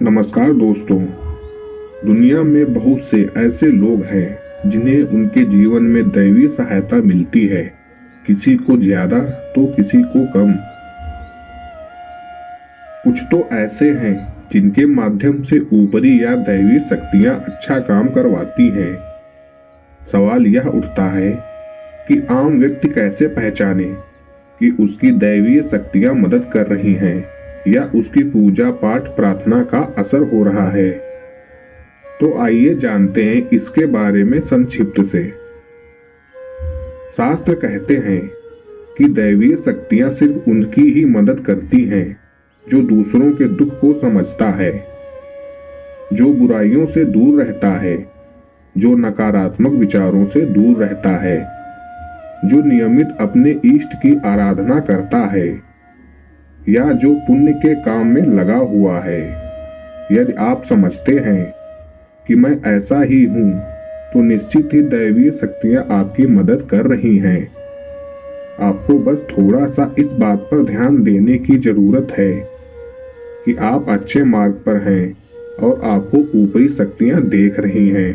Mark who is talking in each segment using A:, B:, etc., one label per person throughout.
A: नमस्कार दोस्तों। दुनिया में बहुत से ऐसे लोग हैं जिन्हें उनके जीवन में दैवीय सहायता मिलती है, किसी को ज्यादा तो किसी को कम। कुछ तो ऐसे हैं जिनके माध्यम से ऊपरी या दैवीय शक्तियां अच्छा काम करवाती हैं। सवाल यह उठता है कि आम व्यक्ति कैसे पहचाने कि उसकी दैवीय शक्तियां मदद कर रही हैं या उसकी पूजा पाठ प्रार्थना का असर हो रहा है। तो आइए जानते हैं इसके बारे में संक्षिप्त से। शास्त्र कहते हैं कि दैवीय शक्तियां सिर्फ उनकी ही मदद करती हैं जो दूसरों के दुख को समझता है, जो बुराइयों से दूर रहता है, जो नकारात्मक विचारों से दूर रहता है, जो नियमित अपने इष्ट की आराधना करता है या जो पुण्य के काम में लगा हुआ है। यदि आप समझते हैं कि मैं ऐसा ही हूं, तो निश्चित ही दैवीय शक्तियां आपकी मदद कर रही हैं। आपको बस थोड़ा सा इस बात पर ध्यान देने की जरूरत है कि आप अच्छे मार्ग पर हैं और आपको ऊपरी शक्तियां देख रही हैं।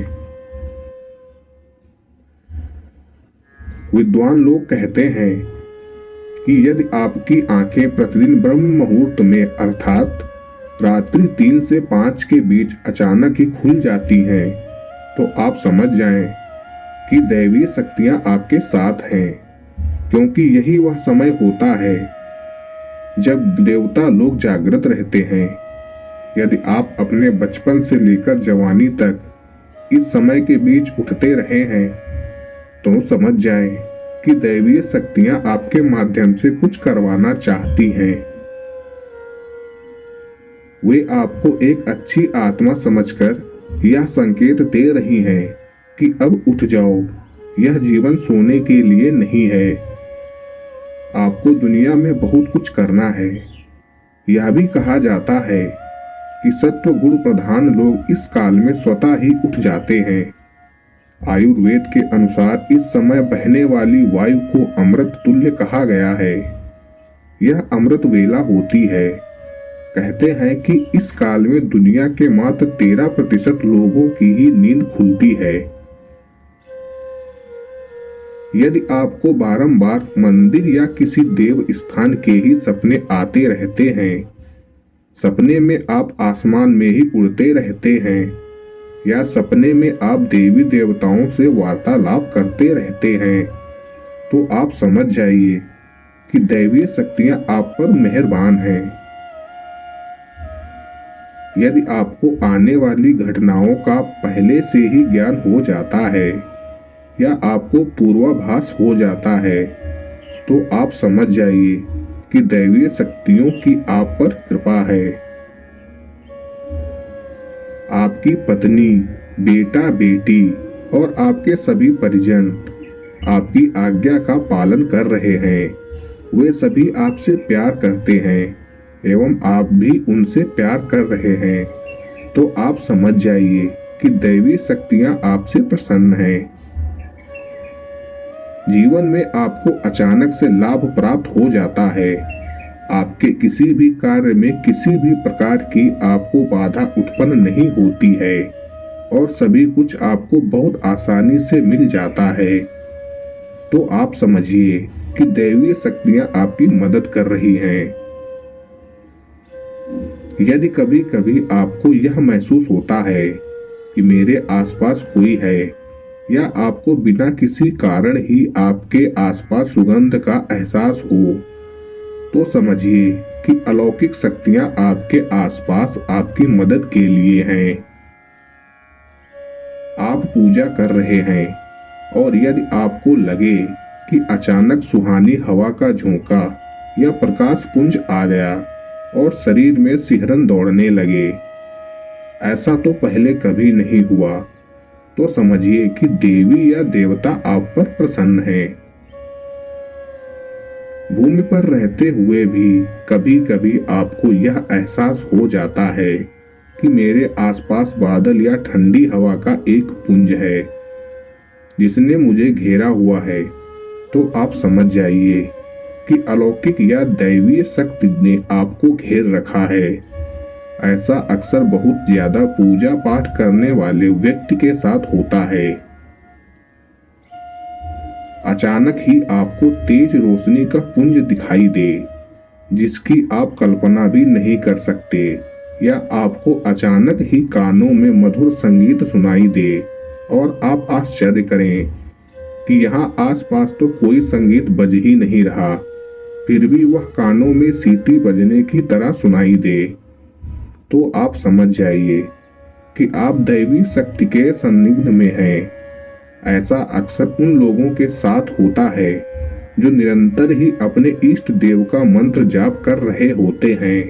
A: विद्वान लोग कहते हैं कि यदि आपकी आंखें प्रतिदिन ब्रह्म मुहूर्त में अर्थात रात्रि 3 से 5 के बीच अचानक ही खुल जाती हैं, तो आप समझ जाएं कि दैवीय शक्तियां आपके साथ हैं, क्योंकि यही वह समय होता है जब देवता लोग जागृत रहते हैं। यदि आप अपने बचपन से लेकर जवानी तक इस समय के बीच उठते रहे हैं, तो समझ जाएं कि दैवीय शक्तियां आपके माध्यम से कुछ करवाना चाहती हैं। वे आपको एक अच्छी आत्मा समझकर यह संकेत दे रही हैं कि अब उठ जाओ, यह जीवन सोने के लिए नहीं है। आपको दुनिया में बहुत कुछ करना है। यह भी कहा जाता है कि सत्व गुण प्रधान लोग इस काल में स्वतः ही उठ जाते हैं। आयुर्वेद के अनुसार इस समय बहने वाली वायु को अमृत तुल्य कहा गया है। यह अमृत वेला होती है। कहते हैं कि इस काल में दुनिया के मात्र 13% लोगों की ही नींद खुलती है। यदि आपको बारंबार मंदिर या किसी देव स्थान के ही सपने आते रहते हैं, सपने में आप आसमान में ही उड़ते रहते हैं, या सपने में आप देवी देवताओं से वार्तालाप करते रहते हैं, तो आप समझ जाइए कि दैवीय शक्तियां आप पर मेहरबान हैं। यदि आपको आने वाली घटनाओं का पहले से ही ज्ञान हो जाता है या आपको पूर्वाभास हो जाता है, तो आप समझ जाइए कि दैवीय शक्तियों की आप पर कृपा है। आपकी पत्नी, बेटा बेटी और आपके सभी परिजन आपकी आज्ञा का पालन कर रहे हैं। वे सभी आपसे प्यार करते हैं एवं आप भी उनसे प्यार कर रहे हैं। तो आप समझ जाइए कि दैवीय शक्तियां आपसे प्रसन्न हैं। जीवन में आपको अचानक से लाभ प्राप्त हो जाता है। आपके किसी भी कार्य में किसी भी प्रकार की आपको बाधा उत्पन्न नहीं होती है और सभी कुछ आपको बहुत आसानी से मिल जाता है। तो आप समझिए कि दैवीय शक्तियां आपकी मदद कर रही हैं। यदि कभी कभी आपको यह महसूस होता है कि मेरे आसपास कोई है, या आपको बिना किसी कारण ही आपके आसपास सुगंध का एहसास हो, तो समझिए कि अलौकिक शक्तियां आपके आसपास आपकी मदद के लिए हैं। आप पूजा कर रहे हैं और यदि आपको लगे कि अचानक सुहानी हवा का झोंका या प्रकाश पुंज आ गया और शरीर में सिहरन दौड़ने लगे, ऐसा तो पहले कभी नहीं हुआ, तो समझिए कि देवी या देवता आप पर प्रसन्न है। भूमि पर रहते हुए भी कभी कभी आपको यह एहसास हो जाता है कि मेरे आसपास बादल या ठंडी हवा का एक पुंज है जिसने मुझे घेरा हुआ है, तो आप समझ जाइए कि अलौकिक या दैवीय शक्ति ने आपको घेर रखा है। ऐसा अक्सर बहुत ज्यादा पूजा पाठ करने वाले व्यक्ति के साथ होता है। अचानक ही आपको तेज रोशनी का पुंज दिखाई दे जिसकी आप कल्पना भी नहीं कर सकते, या आपको अचानक ही कानों में मधुर संगीत सुनाई दे और आप आश्चर्य करें कि यहाँ आसपास तो कोई संगीत बज ही नहीं रहा, फिर भी वह कानों में सीटी बजने की तरह सुनाई दे, तो आप समझ जाइए कि आप दैवी शक्ति के सानिध्य में हैं। ऐसा अक्सर उन लोगों के साथ होता है जो निरंतर ही अपने इष्ट देव का मंत्र जाप कर रहे होते हैं।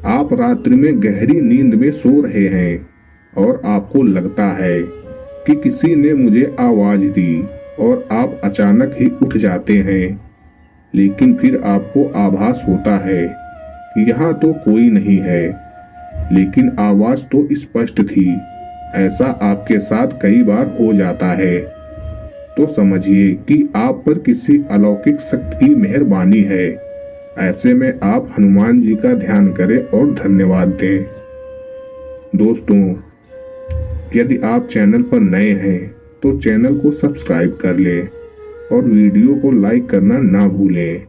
A: आप रात्रि में गहरी नींद में सो रहे हैं और आपको लगता है कि किसी ने मुझे आवाज दी और आप अचानक ही उठ जाते हैं, लेकिन फिर आपको आभास होता है कि यहाँ तो कोई नहीं है, लेकिन आवाज तो स्पष्ट थी। ऐसा आपके साथ कई बार हो जाता है, तो समझिए कि आप पर किसी अलौकिक शक्ति की मेहरबानी है। ऐसे में आप हनुमान जी का ध्यान करें और धन्यवाद दें। दोस्तों, यदि आप चैनल पर नए हैं तो चैनल को सब्सक्राइब कर लें और वीडियो को लाइक करना ना भूलें।